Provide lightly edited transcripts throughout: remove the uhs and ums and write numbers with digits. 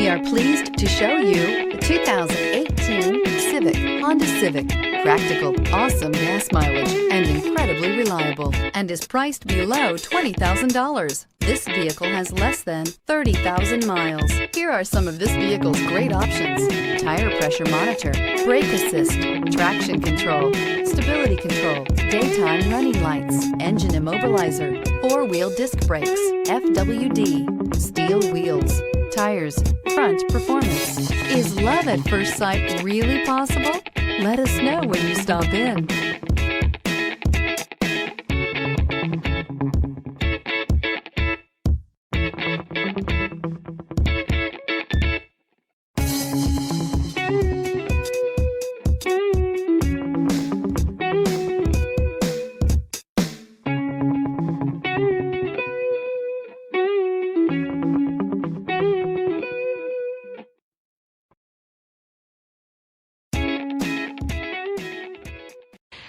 We are pleased to show you the 2018 Honda Civic. Practical, awesome gas mileage, and incredibly reliable, and is priced below $20,000. This vehicle has less than 30,000 miles. Here are some of this vehicle's great options: tire pressure monitor, brake assist, traction control, stability control, daytime running lights, engine immobilizer, four-wheel disc brakes, FWD, steel wheels, tires, front performance. Is love at first sight really possible? Let us know when you stop in.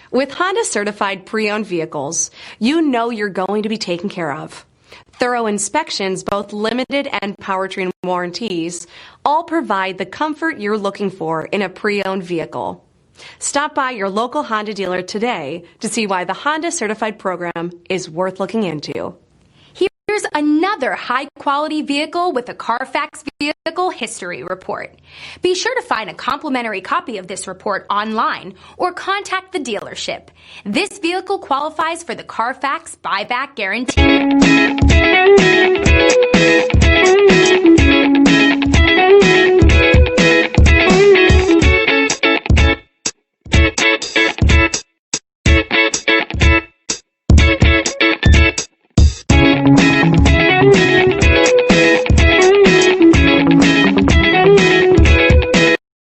With Honda certified pre-owned vehicles, you know you're going to be taken care of. Thorough inspections, both limited and powertrain warranties, all provide the comfort you're looking for in a pre-owned vehicle. Stop by your local Honda dealer today to see why the Honda certified program is worth looking into. Here's another high-quality vehicle with a Carfax Vehicle History Report. Be sure to find a complimentary copy of this report online or contact the dealership. This vehicle qualifies for the Carfax Buyback Guarantee.